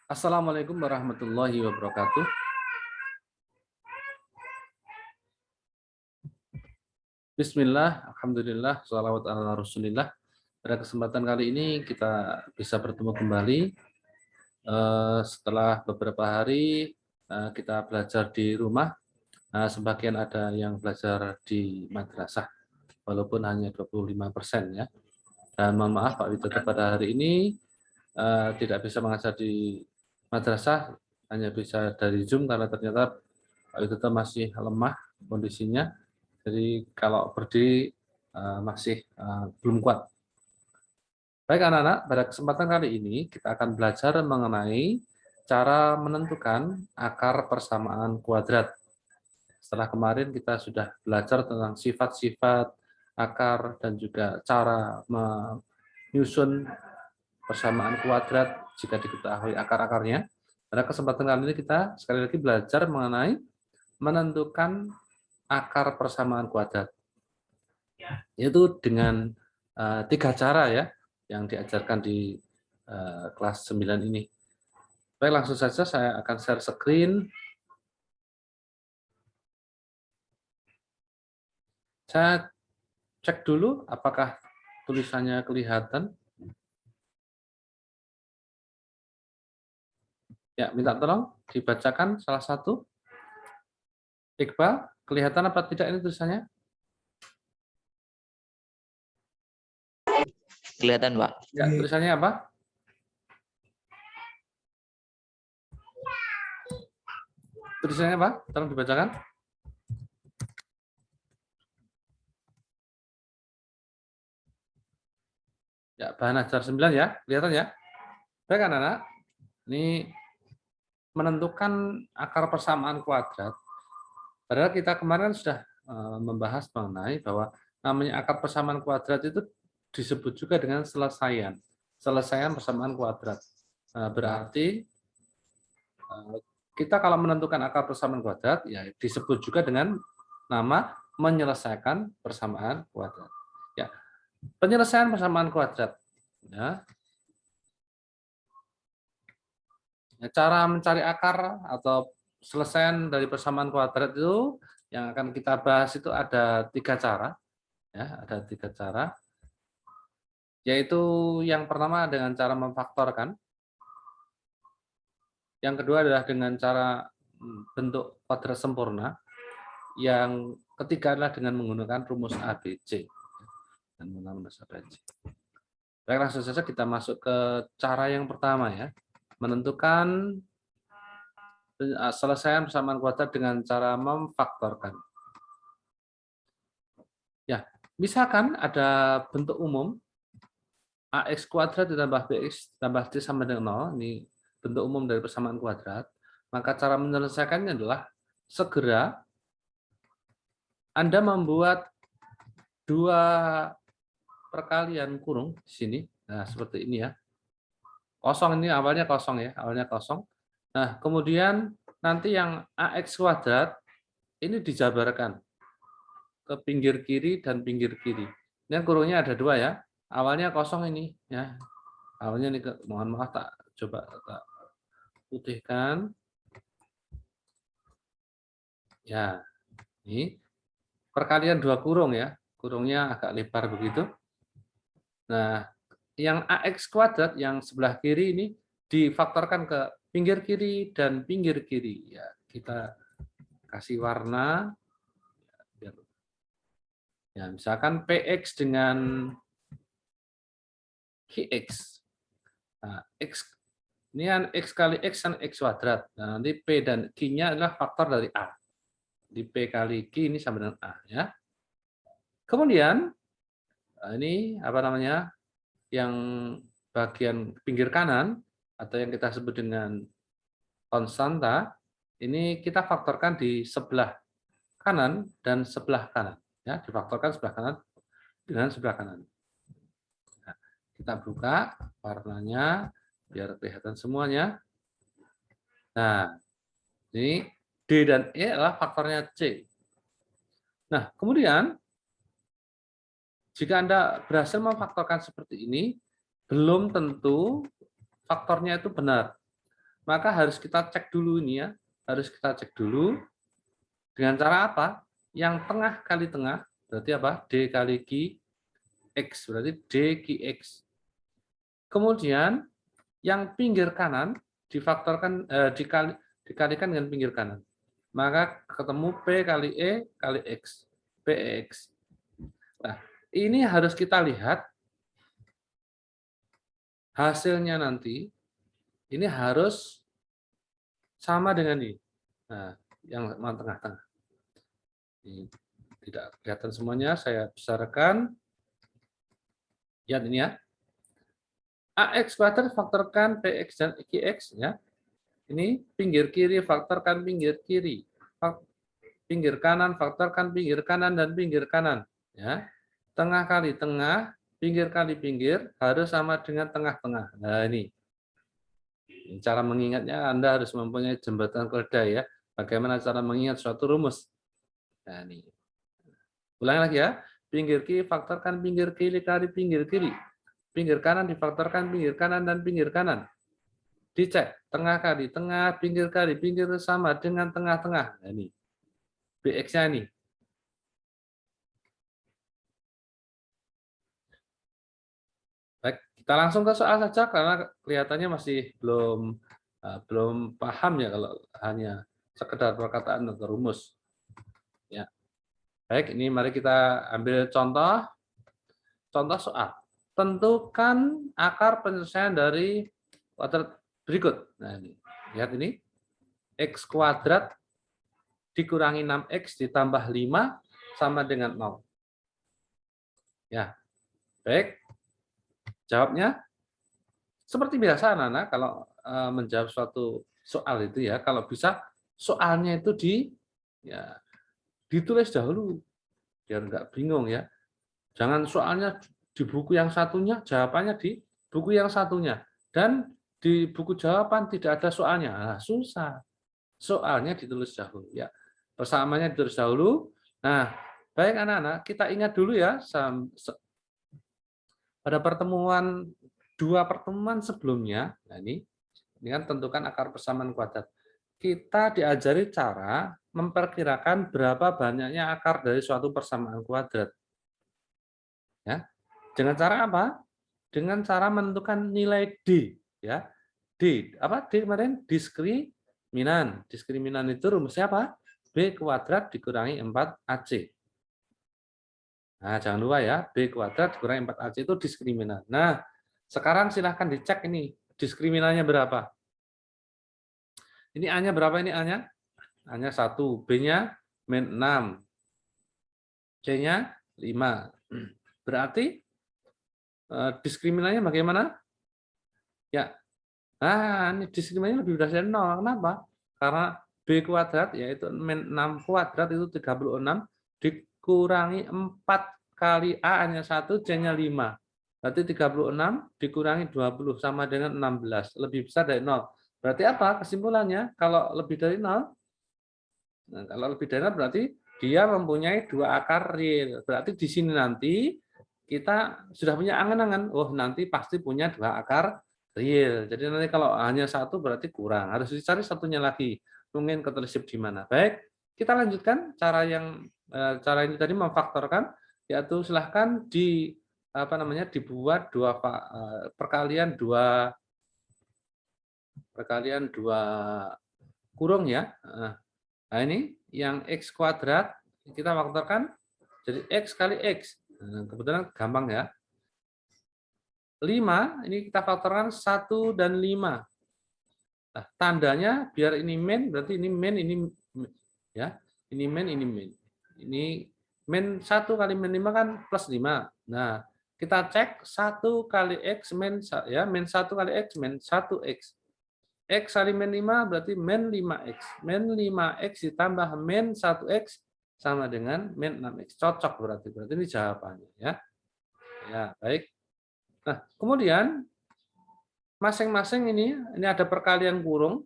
Assalamualaikum warahmatullahi wabarakatuh. Bismillah, alhamdulillah, shalawat ala rasulillah. Pada kesempatan kali ini kita bisa bertemu kembali setelah beberapa hari kita belajar di rumah. Sebagian ada yang belajar di madrasah, walaupun hanya 25% ya. Dan mohon maaf Pak Widodo pada hari ini tidak bisa mengajar di madrasah, hanya bisa dari Zoom karena ternyata Pak Widodo masih lemah kondisinya. Jadi kalau berdiri masih belum kuat. Baik anak-anak, pada kesempatan kali ini kita akan belajar mengenai cara menentukan akar persamaan kuadrat. Setelah kemarin kita sudah belajar tentang sifat-sifat akar dan juga cara menyusun persamaan kuadrat jika diketahui akar-akarnya. Pada kesempatan kali ini kita sekali lagi belajar mengenai menentukan akar persamaan kuadrat. Yaitu dengan 3 cara ya yang diajarkan di kelas 9 ini. Baik, langsung saja saya akan share screen. Saya cek dulu apakah tulisannya kelihatan. Ya, minta tolong dibacakan salah satu. Iqbal, kelihatan apa tidak ini tulisannya? Kelihatan, Pak. Ya, tulisannya apa? Tulisannya apa? Tolong dibacakan. Ya, bahan ajar 9 ya, kelihatan ya. Baik anak-anak, ini menentukan akar persamaan kuadrat. Padahal kita kemarin sudah membahas mengenai bahwa namanya akar persamaan kuadrat itu disebut juga dengan selesaian. Selesaian persamaan kuadrat. Berarti kita kalau menentukan akar persamaan kuadrat, ya disebut juga dengan nama menyelesaikan persamaan kuadrat. Ya, penyelesaian persamaan kuadrat. Ya. Cara mencari akar atau selesaian dari persamaan kuadrat itu yang akan kita bahas itu ada 3 cara. Ya, ada 3 cara. Yaitu yang pertama dengan cara memfaktorkan. Yang kedua adalah dengan cara bentuk kuadrat sempurna. Yang ketiga adalah dengan menggunakan rumus ABC. Dan menggunakan rumus ABC. Baik, langsung saja kita masuk ke cara yang pertama ya. Menentukan selesaian persamaan kuadrat dengan cara memfaktorkan. Ya, misalkan ada bentuk umum AX kuadrat ditambah BX tambah C sama dengan 0, ini bentuk umum dari persamaan kuadrat, maka cara menyelesaikannya adalah segera Anda membuat 2 perkalian kurung di sini. Nah, seperti ini ya. Kosong ini awalnya kosong ya, awalnya kosong. Nah, kemudian nanti yang AX kuadrat ini dijabarkan ke pinggir kiri dan pinggir kiri. Ini kurungnya ada 2 ya. Awalnya kosong ini ya. Awalnya ini mohon maaf tak coba tak putihkan. Ya, ini perkalian 2 kurung ya. Kurungnya agak lebar begitu. Nah, yang AX kuadrat yang sebelah kiri ini difaktorkan ke pinggir kiri dan pinggir kiri. Ya, kita kasih warna. Ya, misalkan PX dengan QX. Nah, X ini kan X kali X kan X kuadrat. Nah, nanti P dan Q-nya adalah faktor dari A. Di P kali Q ini sama dengan A ya. Kemudian ini apa namanya? Yang bagian pinggir kanan atau yang kita sebut dengan konstanta ini kita faktorkan di sebelah kanan dan sebelah kanan ya, difaktorkan sebelah kanan dengan sebelah kanan. Nah, kita buka warnanya biar kelihatan semuanya. Nah, ini D dan E adalah faktornya C. Nah, kemudian jika Anda berhasil memfaktorkan seperti ini, belum tentu faktornya itu benar. maka harus kita cek dulu ini ya. Harus kita cek dulu dengan cara apa? Yang tengah kali tengah, berarti apa? D kali Q X, berarti D Q X. Kemudian yang pinggir kanan difaktorkan dikalikan dengan pinggir kanan. Maka ketemu P kali E kali X. PX. Nah, ini harus kita lihat hasilnya nanti. Ini harus sama dengan ini. Nah, yang tengah-tengah. Ini tidak kelihatan semuanya, saya besarkan. Lihat ini ya. AX kuadrat faktorkan PX dan QX ya. Ini pinggir kiri faktorkan pinggir kiri. Pinggir kanan faktorkan pinggir kanan dan pinggir kanan ya. Tengah kali tengah, pinggir kali pinggir harus sama dengan tengah-tengah. Nah, ini. Cara mengingatnya Anda harus mempunyai jembatan keledai ya. Bagaimana cara mengingat suatu rumus? Nah, ini. Ulangi lagi ya. Pinggir kiri faktorkan pinggir kiri kali pinggir kiri. Pinggir kanan difaktorkan pinggir kanan dan pinggir kanan. Dicek tengah kali tengah, pinggir kali pinggir sama dengan tengah-tengah. Nah, ini. BX-nya ini. Baik, kita langsung ke soal saja karena kelihatannya masih belum paham ya kalau hanya sekedar perkataan atau rumus. Ya. Baik, ini mari kita ambil contoh. Contoh soal. Tentukan akar penyelesaian dari kuadrat berikut. Nah, ini. Lihat ini. X kuadrat dikurangi 6X ditambah 5 sama dengan 0. Ya. Baik. Jawabnya seperti biasa anak-anak kalau menjawab suatu soal itu ya, kalau bisa soalnya itu ditulis dahulu biar nggak bingung ya. Jangan soalnya di buku yang satunya, jawabannya di buku yang satunya. Dan di buku jawaban tidak ada soalnya. Nah, susah. Soalnya ditulis dahulu ya. Persamaannya ditulis dahulu. Nah, baik anak-anak, kita ingat dulu ya pada dua pertemuan sebelumnya. Nah, ini kan tentukan akar persamaan kuadrat. Kita diajari cara memperkirakan berapa banyaknya akar dari suatu persamaan kuadrat. Ya. Dengan cara apa? Dengan cara menentukan nilai D, ya. D, apa D kemarin? Diskriminan. Diskriminan itu rumusnya apa? B kuadrat dikurangi 4AC. Nah, jangan lupa ya, B kuadrat dikurangi 4AC itu diskriminan. Nah, sekarang silahkan dicek ini, diskriminannya berapa? Ini A-nya berapa ini A-nya? A-nya 1, B-nya min 6, C-nya 5. Berarti diskriminannya bagaimana? Ya, nah ini diskriminannya lebih besar dari 0. Kenapa? Karena B kuadrat yaitu min 6 kuadrat itu 36 dikurangi 4 kali A hanya 1, C-nya 5. Berarti 36 dikurangi 20 sama dengan 16. Lebih besar dari 0. Berarti apa kesimpulannya? Kalau lebih dari 0, nah, kalau lebih dari 0 berarti dia mempunyai 2 akar real. Berarti di sini nanti kita sudah punya angan-angan, oh nanti pasti punya 2 akar real. Jadi nanti kalau hanya 1 berarti kurang. Harus dicari satunya lagi. Mungkin ketersip di mana. Baik, kita lanjutkan cara ini tadi memfaktorkan, yaitu silahkan dibuat perkalian dua kurung ya. Nah ini yang X kuadrat kita faktorkan jadi X kali X. Nah, kebetulan gampang ya. 5 ini kita faktorkan 1 dan 5. Nah, tandanya biar ini min berarti ini min ini ya. Ini min ini min. Ini min 1 kali min 5 kan plus 5. Nah, kita cek 1 kali X min ya, min 1 kali X min 1X. X kali min 5 berarti min 5X. Min 5X ditambah min 1X sama dengan min 6X. Cocok berarti. Berarti ini jawabannya ya. Ya, baik. Nah, kemudian masing-masing ini ada perkalian kurung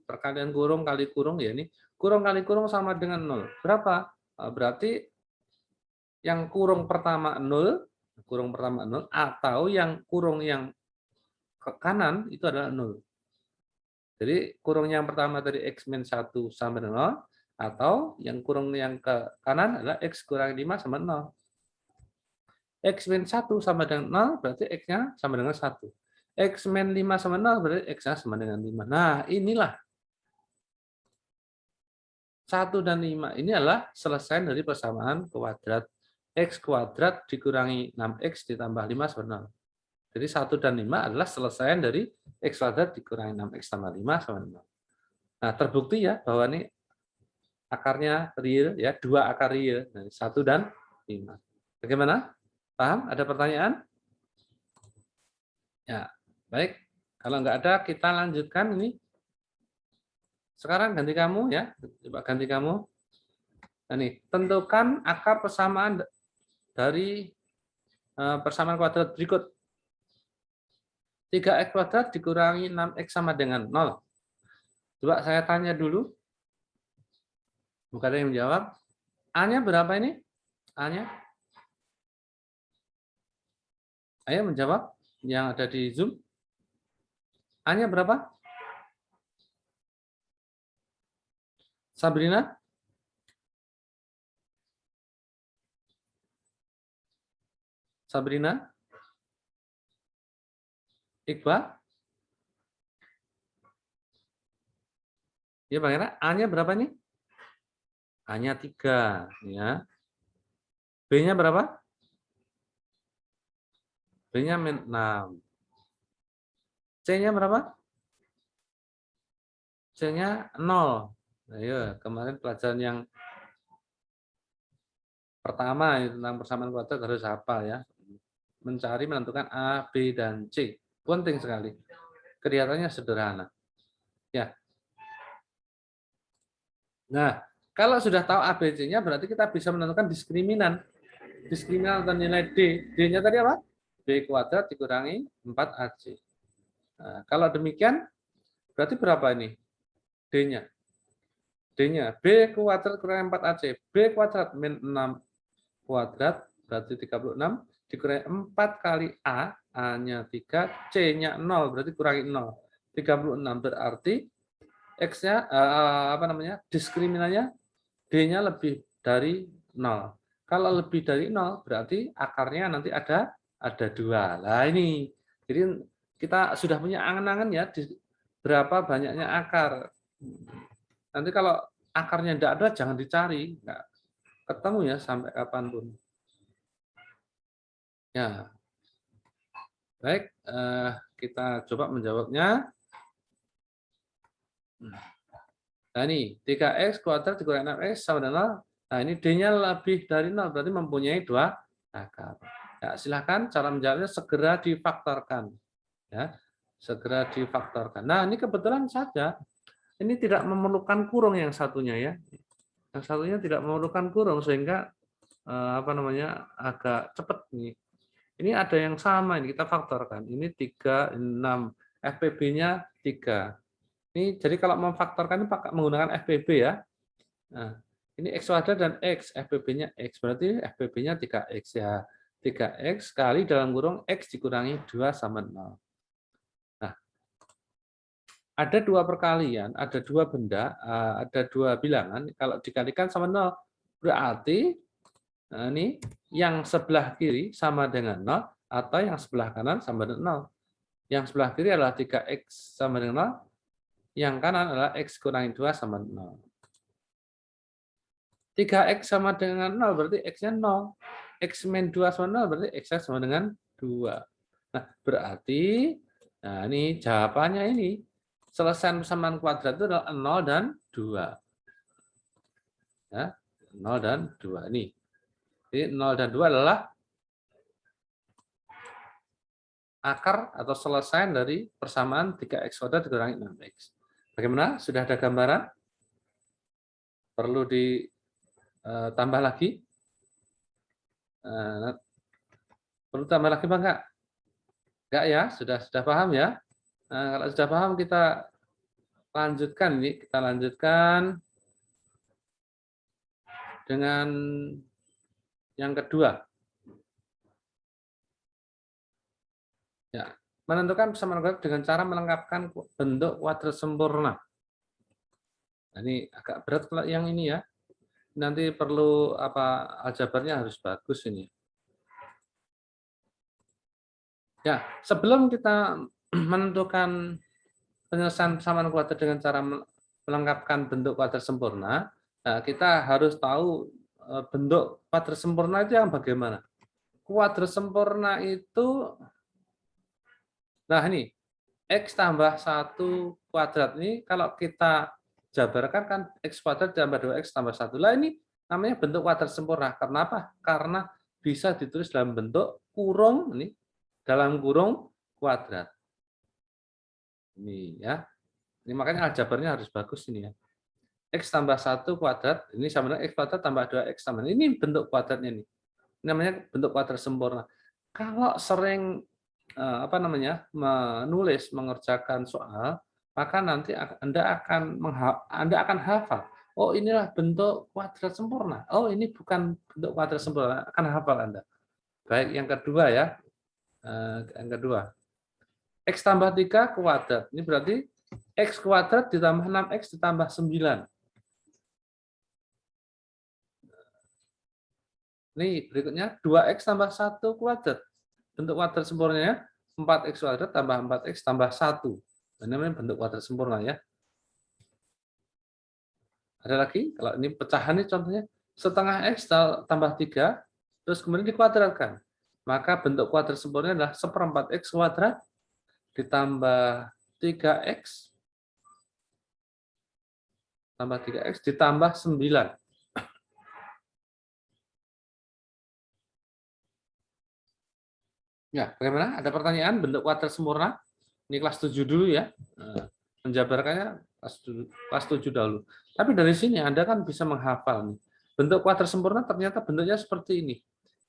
kali kurung ya ini. Kurung kali kurung sama dengan 0. Berapa? Berarti yang kurung pertama 0 atau yang kurung yang ke kanan itu adalah 0. Jadi kurung yang pertama tadi X-1 sama dengan 0, atau yang kurung yang ke kanan adalah X kurang 5 sama 0. X-1 sama dengan 0 berarti X-nya sama dengan 1. X-5 sama 0 berarti X-nya sama dengan 5. Nah, inilah 1 dan 5 ini adalah selesai dari persamaan kuadrat. X kuadrat dikurangi 6X ditambah 5 sama 0. Jadi 1 dan 5 adalah selesai dari X kuadrat dikurangi 6X tambah 5 sama 0. Nah, terbukti ya bahwa ini akarnya real, ya, 2 akar real, 1 dan 5. Bagaimana? Paham? Ada pertanyaan? Ya, baik. Kalau nggak ada, kita lanjutkan ini. Sekarang ganti kamu ya, coba ganti kamu. Nah, nih, tentukan akar persamaan dari persamaan kuadrat berikut. 3x kuadrat dikurangi 6x sama dengan 0. Coba saya tanya dulu. Bukan ada yang menjawab. A-nya berapa ini? A-nya? Ayo menjawab yang ada di Zoom. A-nya berapa? Sabrina? Sabrina? Iqbal? Ya, Bang Era, A-nya berapa nih? A-nya 3, ya. B-nya berapa? B-nya 6. C-nya berapa? C-nya 0. Ayo, kemarin pelajaran yang pertama tentang persamaan kuadrat harus hafal ya. Mencari menentukan A, B, dan C. Penting sekali. Kelihatannya sederhana. Ya. Nah, kalau sudah tahu A, B, C-nya berarti kita bisa menentukan diskriminan. Diskriminan atau nilai D. D-nya tadi apa? B kuadrat dikurangi 4AC. Nah, kalau demikian, berarti berapa ini D-nya? D-nya B kuadrat kurangi 4AC. B kuadrat min 6 kuadrat berarti 36 dikurangi 4 kali A, A-nya 3, C-nya 0 berarti kurangi 0. 36 berarti X-nya apa namanya? Diskriminannya D-nya lebih dari 0. Kalau lebih dari 0 berarti akarnya nanti ada 2. Nah, ini. Jadi kita sudah punya angan-angan ya berapa banyaknya akar. Nanti kalau akarnya tidak ada jangan dicari, nggak ketemu ya sampai kapanpun. Ya, baik, kita coba menjawabnya. Nah ini 3x kuadrat dikurangi 6x sama dengan 0. Nah ini D-nya lebih dari 0, berarti mempunyai 2 akar. Ya, silakan cara menjawabnya segera difaktorkan. Ya, segera difaktorkan. Nah ini kebetulan saja ini tidak memerlukan kurung yang satunya ya. Yang satunya tidak memerlukan kurung sehingga apa namanya agak cepat nih. Ini ada yang sama ini kita faktorkan. Ini 3, 6, FPB-nya 3. Ini jadi kalau memfaktorkan ini pakai menggunakan FPB ya. Nah, ini X kuadrat dan X, FPB-nya X. Berarti FPB-nya 3X ya. 3X kali dalam kurung X dikurangi 2 sama 0. Nah, ada 2 perkalian, ada 2 benda, ada 2 bilangan. Kalau dikalikan sama 0, berarti nah ini yang sebelah kiri sama dengan 0 atau yang sebelah kanan sama dengan 0. Yang sebelah kiri adalah 3X sama dengan 0, yang kanan adalah X kurangi 2 sama 0. 3X sama dengan 0 berarti X-nya 0. X min 2 sama 0 berarti X-nya sama dengan 2. Nah, berarti nah ini jawabannya ini. Selesai persamaan kuadrat itu adalah 0 dan 2. Ya, 0 dan 2 ini. Jadi 0 dan 2 adalah akar atau selesai dari persamaan 3x kuadrat dikurangi 6x. Bagaimana? Sudah ada gambaran? Perlu ditambah lagi? Perlu tambah lagi Pak? Enggak ya? Sudah paham ya? Nah, kalau sudah paham kita lanjutkan ini. Kita lanjutkan dengan yang kedua. Ya, menentukan persamaan kuadrat dengan cara melengkapkan bentuk kuadrat sempurna. Nah, ini agak berat kalau yang ini ya. Nanti perlu aljabarnya harus bagus ini. Ya, sebelum kita menentukan penyelesaian persamaan kuadrat dengan cara melengkapkan bentuk kuadrat sempurna, kita harus tahu bentuk kuadrat sempurna itu yang bagaimana. Kuadrat sempurna itu, nah ini, X tambah 1 kuadrat ini kalau kita jabarkan kan X kuadrat tambah 2X tambah 1. Lah ini namanya bentuk kuadrat sempurna. Kenapa? Karena bisa ditulis dalam bentuk kurung, ini dalam kurung kuadrat. Ini ya. Ini makanya aljabarnya harus bagus ini ya. X tambah 1 kuadrat, ini sama dengan X kuadrat tambah 2X tambah. Ini bentuk kuadratnya nih. Ini namanya bentuk kuadrat sempurna. Kalau sering menulis, mengerjakan soal, maka nanti Anda akan hafal. Oh, inilah bentuk kuadrat sempurna. Oh, ini bukan bentuk kuadrat sempurna. Akan hafal Anda. Baik, yang kedua ya. Yang kedua. X tambah 3 kuadrat. Ini berarti X kuadrat ditambah 6X ditambah 9. Ini berikutnya 2X tambah 1 kuadrat. Bentuk kuadrat sempurnanya 4X kuadrat tambah 4X tambah 1. Ini namanya bentuk kuadrat sempurna ya. Ada lagi? Kalau ini pecahan ini contohnya setengah X tambah 3, terus kemudian dikuadratkan. Maka bentuk kuadrat sempurna adalah seperempat X kuadrat ditambah 3X tambah 3X ditambah 9. Ya, bagaimana? Ada pertanyaan bentuk kuadrat sempurna? Ini kelas 7 dulu ya. Menjabarkannya kelas 7 dahulu. Tapi dari sini Anda kan bisa menghafal nih. Bentuk kuadrat sempurna ternyata bentuknya seperti ini.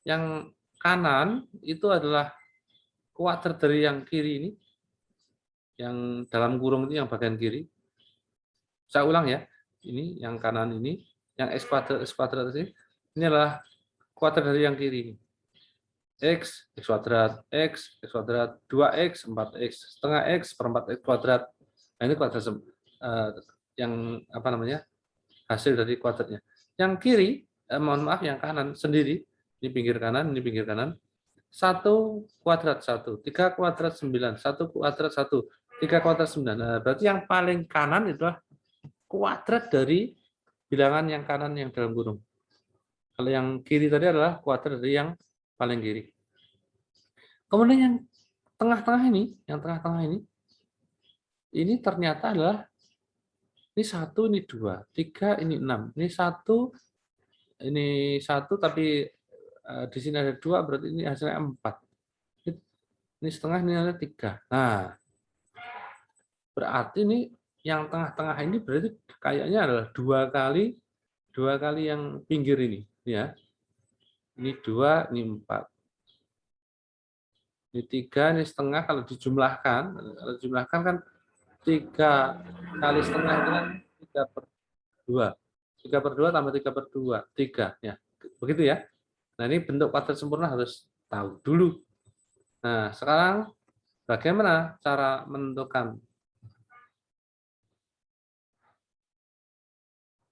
Yang kanan itu adalah kuadrat dari yang kiri ini. Yang dalam kurung ini yang bagian kiri. Saya ulang ya. Ini yang kanan ini, yang X kuadrat ini. Ini adalah kuadrat dari yang kiri ini. X kuadrat, X kuadrat, 2X, 4X, setengah X, seperempat X kuadrat. Nah, ini kuadrat yang hasil dari kuadratnya. Yang kiri, mohon maaf, yang kanan sendiri, ini pinggir kanan, ini pinggir kanan. 1 kuadrat 1, 3 kuadrat 9, 1 kuadrat 1, 3 kuadrat 9. Nah, berarti yang paling kanan itu adalah kuadrat dari bilangan yang kanan yang dalam kurung. Kalau yang kiri tadi adalah kuadrat dari yang paling kiri. Kemudian yang tengah-tengah ini ternyata adalah ini 1, ini 2, 3, ini 6. Ini 1 tapi di sini ada 2, berarti ini hasilnya 4. Ini setengah, ini ada 3. Nah, berarti ini yang tengah-tengah ini berarti kayaknya adalah 2 kali yang pinggir ini ya. Ini 2, ini 4. Ini 3, ini setengah. Kalau dijumlahkan kan 3 kali setengah itu kan 3/2. 3/2 tambah 3/2, 3 ya. Begitu ya. Nah, ini bentuk kuadrat sempurna harus tahu dulu. Nah, sekarang bagaimana cara menentukan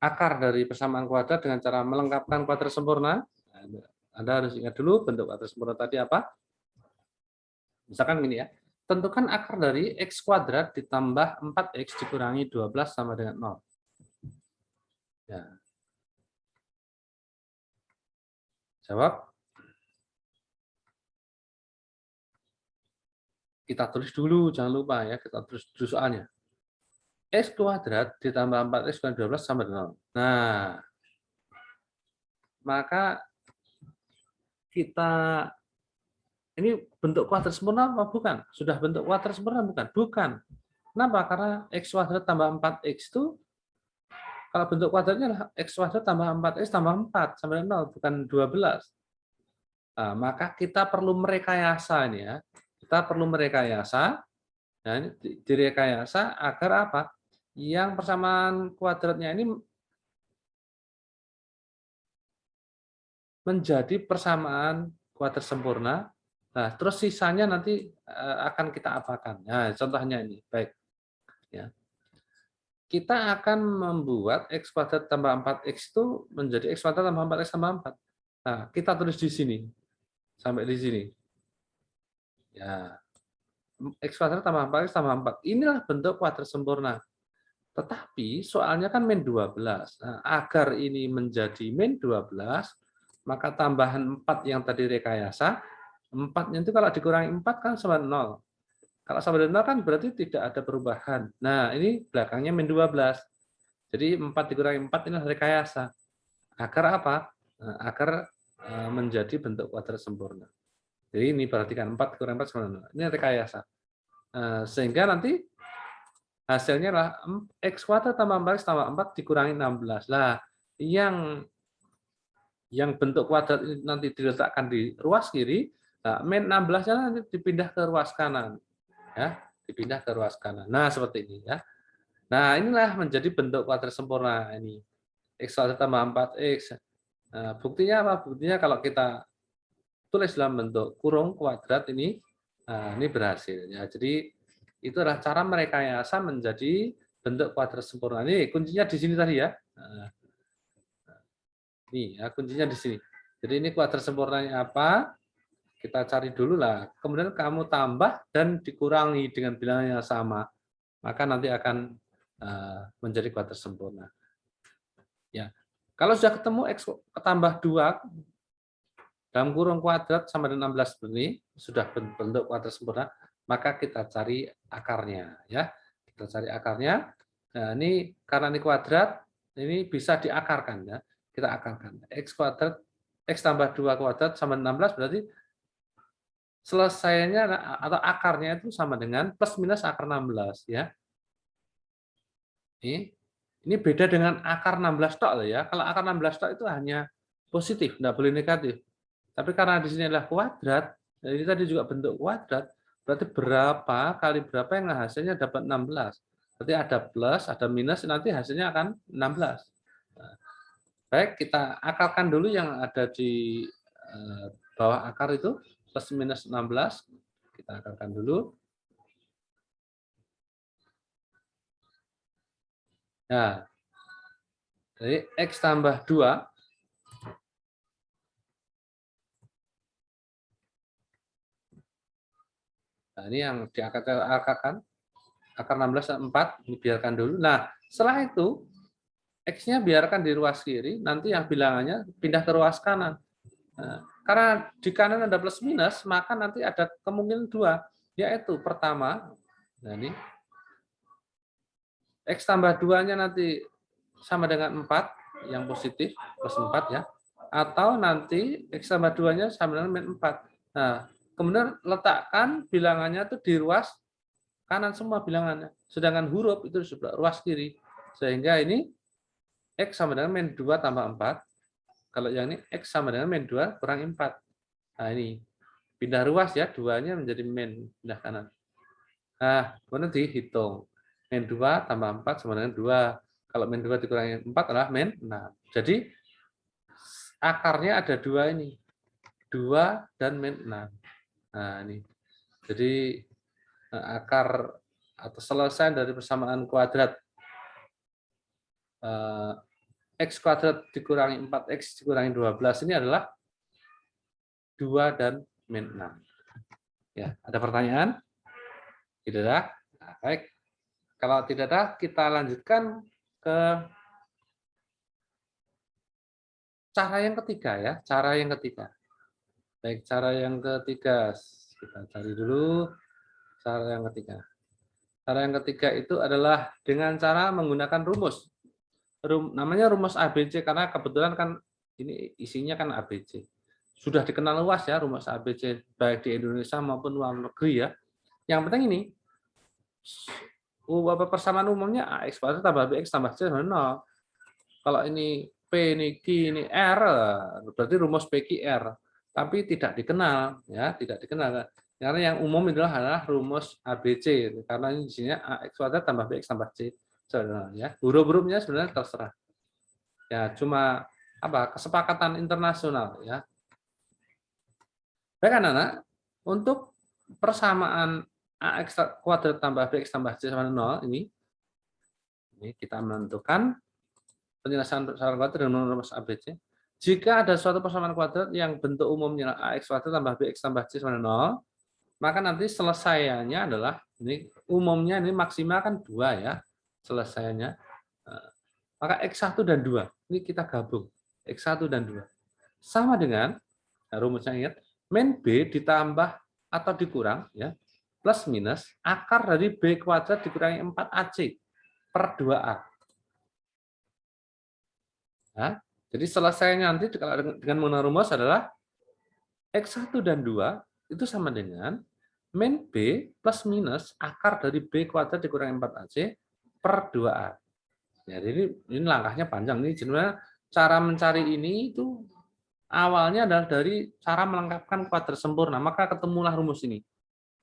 akar dari persamaan kuadrat dengan cara melengkapkan kuadrat sempurna? Anda harus ingat dulu bentuk kuadrat sempurna tadi apa? Misalkan gini ya, tentukan akar dari X kuadrat ditambah 4X dikurangi 12 sama dengan 0. Ya. Jawab. Kita tulis dulu, jangan lupa ya, kita tulis dulu soalnya. X kuadrat ditambah 4X kurangi 12 sama dengan 0. Nah, maka kita ini bentuk kuadrat sempurna apa bukan? Sudah bentuk kuadrat sempurna bukan? Bukan. Kenapa? Karena X kuadrat tambah 4X itu, kalau bentuk kuadratnya adalah X kuadrat tambah 4X tambah 4 sama dengan 0, bukan 12. Nah, maka kita perlu merekayasa ini ya. Kita perlu merekayasa. Nah, ini direkayasa agar apa? Yang persamaan kuadratnya ini menjadi persamaan kuadrat sempurna Nah, terus sisanya nanti akan kita apakan. Nah, contohnya ini, baik. Ya. Kita akan membuat X kuadrat tambah 4X itu menjadi X kuadrat tambah 4X tambah 4. Nah, kita tulis di sini, sampai di sini. Ya, X kuadrat tambah 4X tambah 4. Inilah bentuk kuadrat sempurna. Tetapi soalnya kan min 12. Nah, agar ini menjadi min 12, maka tambahan 4 yang tadi rekayasa, 4-nya itu kalau dikurangi 4 kan sama 0. Kalau sama dengan 0 kan berarti tidak ada perubahan. Nah, ini belakangnya min 12. Jadi 4 dikurangi 4 ini rekayasa. Agar apa? Nah, agar menjadi bentuk kuadrat sempurna. Jadi ini perhatikan 4 dikurangi 4 sama 0. Ini rekayasa. Sehingga nanti hasilnya adalah X kuadrat tambah 4X tambah 4 dikurangi 16. Lah, yang bentuk kuadrat ini nanti diletakkan di ruas kiri, nah, min 16-nya nanti dipindah ke ruas kanan. Ya, dipindah ke ruas kanan. Nah, seperti ini ya. Nah, inilah menjadi bentuk kuadrat sempurna ini. X kuadrat tambah 4X. Nah, buktinya apa? Buktinya kalau kita tulis dalam bentuk kurung kuadrat ini, nah, ini berhasil. Ya, jadi itu adalah cara merekayasa menjadi bentuk kuadrat sempurna. Ini kuncinya di sini tadi ya. Nah, ini ya kuncinya di sini. Jadi ini kuadrat sempurnanya apa? Kita cari dulu lah. Kemudian kamu tambah dan dikurangi dengan bilangan yang sama. Maka nanti akan menjadi kuadrat sempurna. Ya. Kalau sudah ketemu X tambah 2 dalam kurung kuadrat sama dengan 16 ini, sudah bentuk kuadrat sempurna, maka kita cari akarnya. Ya. Kita cari akarnya. Nah, ini karena ini kuadrat, ini bisa diakarkan. Ya. Kita akarkan. X kuadrat, X tambah 2 kuadrat sama 16 berarti selesainya atau akarnya itu sama dengan plus minus akar 16. Ya. Ini beda dengan akar 16 tok ya. Kalau akar 16 tok itu hanya positif, tidak boleh negatif. Tapi karena di sini adalah kuadrat, ini tadi juga bentuk kuadrat, berarti berapa kali berapa yang hasilnya dapat 16. Berarti ada plus, ada minus, nanti hasilnya akan 16. Nah, baik, kita akalkan dulu yang ada di bawah akar itu, plus minus 16. Kita akalkan dulu. Nah, jadi X tambah 2. Nah, ini yang diakalkan. Akar 16 4, dibiarkan dulu. Nah, setelah itu, X-nya biarkan di ruas kiri, nanti yang bilangannya pindah ke ruas kanan. Nah, karena di kanan ada plus minus, maka nanti ada kemungkinan 2, yaitu pertama, nah ini, X tambah 2-nya nanti sama dengan 4, yang positif, plus 4 ya, atau nanti X tambah 2-nya sama dengan min 4. Nah, kemudian letakkan bilangannya itu di ruas kanan semua bilangannya. Sedangkan huruf itu di sebelah ruas kiri. Sehingga ini X sama dengan min 2 tambah 4. Kalau yang ini X sama dengan min 2 kurang 4. Nah ini pindah ruas ya, 2-nya menjadi min, pindah kanan. Nah, kemudian dihitung. Min 2 tambah 4 sama dengan 2. Kalau min 2 dikurangi 4 adalah min 6. Jadi akarnya ada 2 ini. 2 dan min 6. Nah ini. Jadi akar atau selesai dari persamaan kuadrat X kuadrat dikurangi 4X dikurangi 12 ini adalah 2 dan min 6. Ya, ada pertanyaan? Tidak ada? Nah, baik. Kalau tidak ada, kita lanjutkan ke cara yang ketiga ya, cara yang ketiga. Baik, cara yang ketiga kita cari dulu cara yang ketiga. Cara yang ketiga itu adalah dengan cara menggunakan rumus. Namanya rumus ABC karena kebetulan kan ini isinya kan ABC. Sudah dikenal luas ya rumus ABC baik di Indonesia maupun luar negeri ya. Yang penting ini persamaan umumnya AX kuadrat tambah BX tambah C sama 0. Kalau ini P, ini Q, ini R, berarti rumus PQR. Tapi tidak dikenal, ya, tidak dikenal. Karena yang umum adalah rumus ABC, karena ini di sini AX kuadrat tambah BX tambah C. Ya, huruf-hurufnya sebenarnya terserah. Ya, cuma apa kesepakatan internasional, ya. Baik anak-anak, untuk persamaan AX kuadrat tambah BX tambah C sama 0 ini kita menentukan penjelasan persamaan kuadrat dengan rumus ABC. Jika ada suatu persamaan kuadrat yang bentuk umumnya AX kuadrat tambah BX tambah C sama 0, maka nanti selesaiannya adalah ini umumnya ini maksimal kan 2 ya selesaiannya. Maka X1 dan 2 ini kita gabung X1 dan 2 sama dengan rumusnya ingat min B ditambah atau dikurang ya plus minus akar dari B kuadrat dikurangi 4AC per 2A. Nah, jadi selesainya nanti dengan menggunakan rumus adalah X1 dan 2 itu sama dengan min B plus minus akar dari B kuadrat dikurangi 4AC per 2A. Jadi ini langkahnya panjang. Ini sebenarnya cara mencari ini itu awalnya adalah dari cara melengkapkan kuadrat sempurna. Maka ketemulah rumus ini.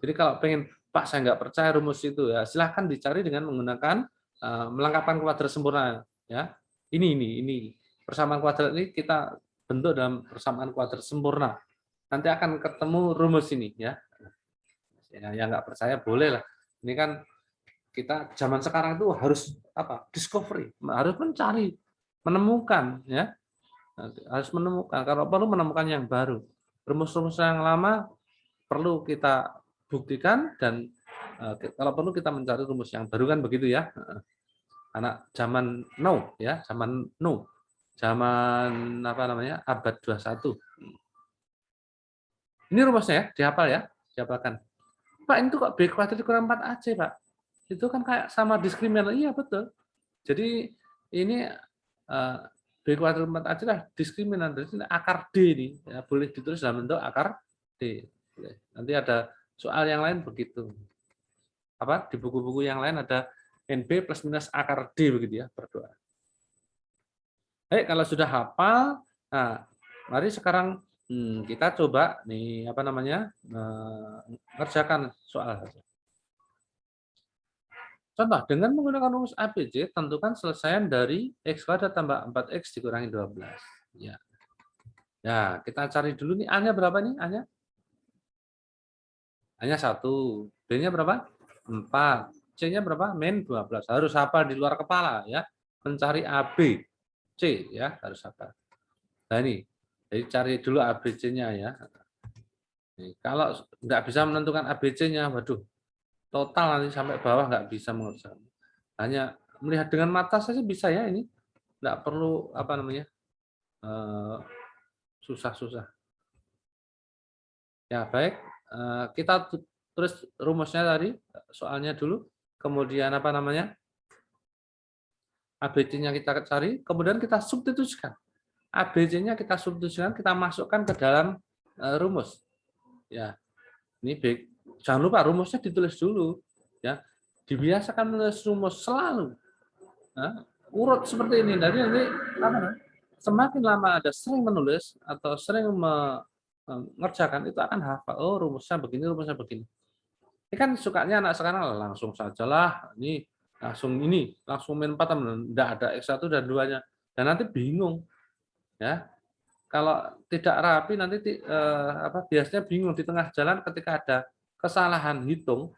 Jadi kalau pengen, Pak saya nggak percaya rumus itu ya, silahkan dicari dengan menggunakan melengkapkan kuadrat sempurna. Ya, ini persamaan kuadrat ini kita bentuk dalam persamaan kuadrat sempurna. Nanti akan ketemu rumus ini ya. Yang nggak percaya boleh lah. Ini kan kita zaman sekarang itu harus discovery, harus mencari, menemukan ya, harus menemukan. Kalau perlu menemukan yang baru, rumus-rumus yang lama perlu kita buktikan dan kalau perlu kita mencari rumus yang baru kan begitu ya. Anak zaman now ya, zaman now, zaman abad 21. Ini rumusnya ya, dihafal ya, dihafalkan. Pak itu kok B kuadrat dikurang 4AC Pak? Itu kan kayak sama diskriminan. Iya betul. Jadi ini B kuadrat 4AC lah diskriminan. Jadi akar D ini ya, boleh ditulis dalam bentuk akar D. Nanti ada soal yang lain begitu. Di buku-buku yang lain ada NB plus minus akar D begitu ya, berdoa. Baik, kalau sudah hafal, nah mari sekarang kita coba nih ngerjakan soal saja. Contoh, dengan menggunakan rumus ABC, tentukan selesaian dari X kuadrat tambah 4X dikurangi 12. Ya. Ya, kita cari dulu nih, A-nya berapa nih? A-nya 1. B-nya berapa? 4. C-nya berapa? Min 12. Harus hafal di luar kepala ya. Mencari AB. C ya, harus hafal. Nah ini, jadi cari dulu ABC-nya ya. Nih, kalau nggak bisa menentukan ABC-nya, waduh, total nanti sampai bawah nggak bisa mengerjakan. Hanya melihat dengan mata saja bisa ya ini, nggak perlu susah-susah. Ya baik, kita tulis rumusnya tadi soalnya dulu, kemudian ABC-nya kita cari, kemudian kita substitusikan. ABC-nya kita substitusikan, kita masukkan ke dalam rumus. Ya, ini baik. Jangan lupa rumusnya ditulis dulu. Ya, dibiasakan menulis rumus selalu. Nah, urut seperti ini. Jadi nanti semakin lama ada sering menulis atau sering mengerjakan itu akan hafal. Oh, rumusnya begini, rumusnya begini. Ini kan sukanya anak sekarang langsung sajalah. Ini langsung min 4 enggak ada X1 dan 2-nya. Dan nanti bingung. Ya. Kalau tidak rapi nanti biasanya bingung di tengah jalan ketika ada kesalahan hitung.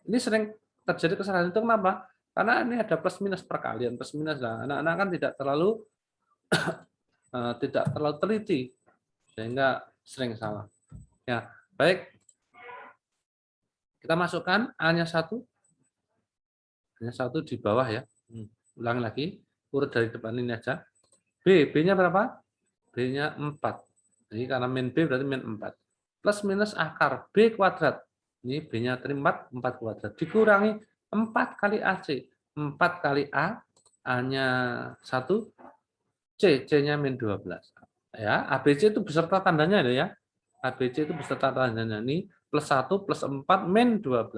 Ini sering terjadi kesalahan hitung kenapa? Karena ini ada plus minus perkalian, plus minus. Nah, anak-anak kan tidak terlalu teliti sehingga sering salah. Ya, baik. Kita masukkan A-nya 1. A-nya 1 di bawah ya. Ulangi lagi, urut dari depan ini aja. B-nya berapa? B-nya 4. Jadi karena min B berarti min 4. Plus minus akar B kuadrat. Ini B-nya 4 kuadrat. Dikurangi 4 kali AC. 4 kali A, A-nya 1, C-nya min 12. Ya, ABC itu beserta tandanya ya. ABC itu beserta tandanya. Ini plus 1, plus 4, min 12.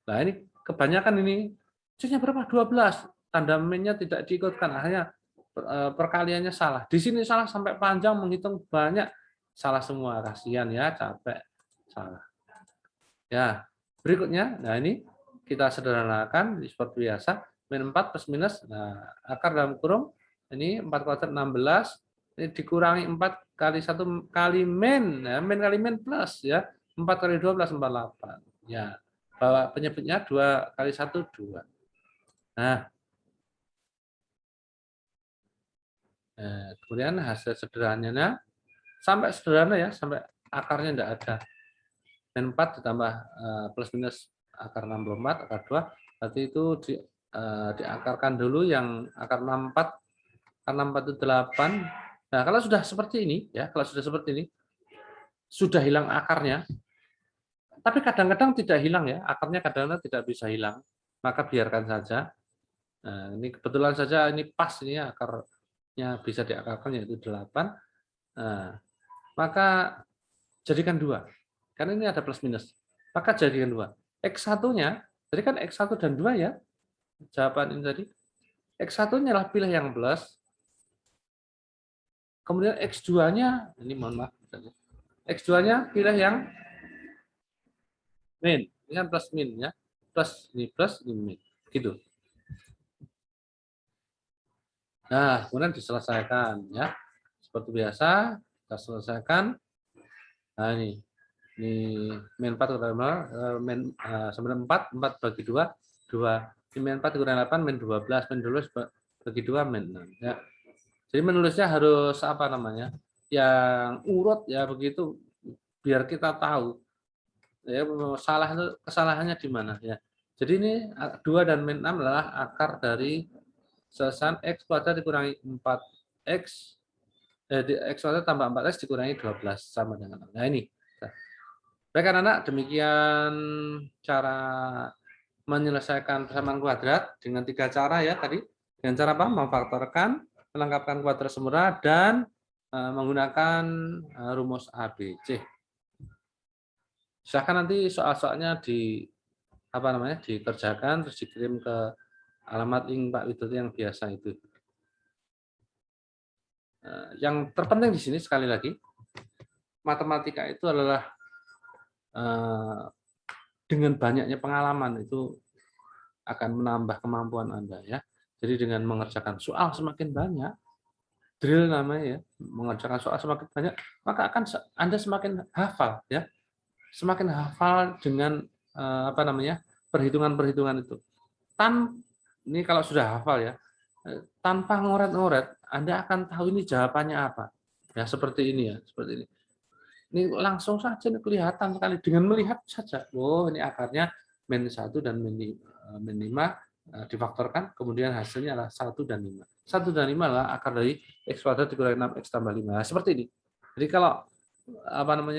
Nah ini kebanyakan ini. C-nya berapa? 12. Tanda min-nya tidak diikutkan. Akhirnya perkaliannya salah. Di sini salah sampai panjang menghitung banyak salah semua. Kasihan ya, capek. Salah. Ya, berikutnya. Nah, ini kita sederhanakan seperti biasa. Min 4 plus minus. Nah, akar dalam kurung ini 4 kuadrat 16. Ini dikurangi 4 kali 1 kali min. Nah, min kali min plus ya. 4 kali 2 plus 48. Ya, bahwa penyebutnya 2 kali 1, 2. Nah, kemudian hasil sederhananya, sampai sederhana ya, sampai akarnya tidak ada. Min 4 ditambah plus minus akar 64, akar 2, berarti itu diakarkan dulu yang akar 64, akar 64 itu 8. Nah, kalau sudah seperti ini, ya, kalau sudah seperti ini, sudah hilang akarnya, tapi kadang-kadang tidak hilang ya, akarnya kadang-kadang tidak bisa hilang, maka biarkan saja. Nah, ini kebetulan saja ini pas ini akarnya bisa diakarkan yaitu 8. Nah, maka jadikan 2. Karena ini ada plus minus. Maka jadikan 2. X1-nya, jadi kan X1 dan 2 ya, jawaban ini tadi. X1-nya lah pilih yang plus. Kemudian X2-nya, ini mohon maaf. X2-nya pilih yang min. Ini kan plus min ya. Plus, ini min. Gitu. Nah, kemudian diselesaikan ya. Seperti biasa, kita selesaikan. Nah, ini min 4 kurang 5, min 4 bagi 2, 2. Min 4 kurang 8, min 12, min 12 bagi 2, min 6. Ya. Jadi menulisnya harus apa namanya? Yang urut ya begitu, biar kita tahu ya kesalahannya di mana ya. Jadi ini 2 dan min 6 adalah akar dari selesan X kuadrat dikurangi 4X, X kuadrat tambah 4X dikurangi 12 sama dengan 6. Nah ini. Baik anak-anak, demikian cara menyelesaikan persamaan kuadrat dengan 3 cara ya tadi. Dengan cara apa? Memfaktorkan, melengkapkan kuadrat sempurna, dan menggunakan rumus ABC. Silakan nanti soal-soalnya dikerjakan terus dikirim ke alamat link Pak Widodo yang biasa itu. Yang terpenting di sini sekali lagi, matematika itu adalah dengan banyaknya pengalaman itu akan menambah kemampuan Anda ya. Jadi dengan mengerjakan soal semakin banyak, drill namanya ya, mengerjakan soal semakin banyak, maka akan Anda semakin hafal ya. Semakin hafal dengan perhitungan-perhitungan itu. Ini kalau sudah hafal ya, tanpa ngoret-ngoret, Anda akan tahu ini jawabannya apa. Ya seperti ini ya, seperti ini. Ini langsung saja kelihatan sekali dengan melihat saja. Oh, ini akarnya min 1 dan min 5 difaktorkan, kemudian hasilnya adalah 1 dan 5. 1 dan 5 adalah akar dari X kuadrat dikurangi 6X tambah 5. Nah, seperti ini. Jadi kalau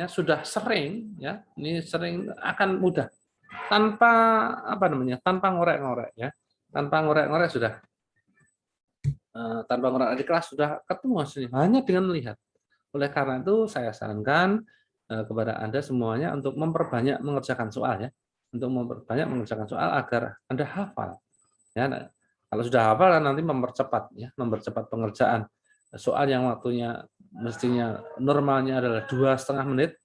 sudah sering ya, ini sering akan mudah tanpa tanpa ngorek-ngorek ya, tanpa ngorek-ngorek sudah tanpa ngorek di kelas sudah ketemu hasilnya hanya dengan melihat. Oleh karena itu saya sarankan kepada Anda semuanya untuk memperbanyak mengerjakan soal ya, untuk memperbanyak mengerjakan soal agar Anda hafal ya. Nah, kalau sudah hafal nanti mempercepat ya, mempercepat pengerjaan soal yang waktunya mestinya normalnya adalah 2,5 menit,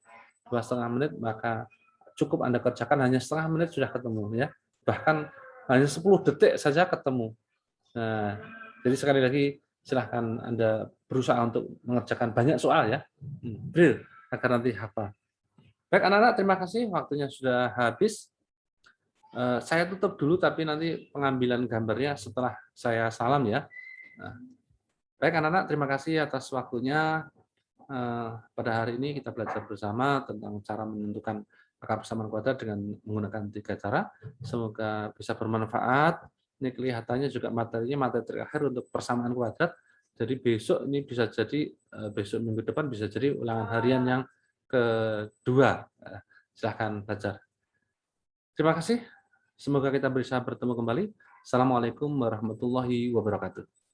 maka cukup Anda kerjakan hanya setengah menit sudah ketemu ya. Bahkan hanya 10 detik saja ketemu. Nah, jadi sekali lagi silahkan Anda berusaha untuk mengerjakan banyak soal ya. Drill agar nanti hafal. Baik anak-anak, terima kasih waktunya sudah habis. Saya tutup dulu tapi nanti pengambilan gambarnya setelah saya salam ya. Nah, baik anak-anak, terima kasih atas waktunya. Pada hari ini kita belajar bersama tentang cara menentukan akar persamaan kuadrat dengan menggunakan 3 cara. Semoga bisa bermanfaat. Ini kelihatannya juga materinya materi terakhir untuk persamaan kuadrat. Jadi besok ini bisa jadi besok minggu depan bisa jadi ulangan harian yang kedua. Silahkan belajar. Terima kasih. Semoga kita bisa bertemu kembali. Assalamualaikum warahmatullahi wabarakatuh.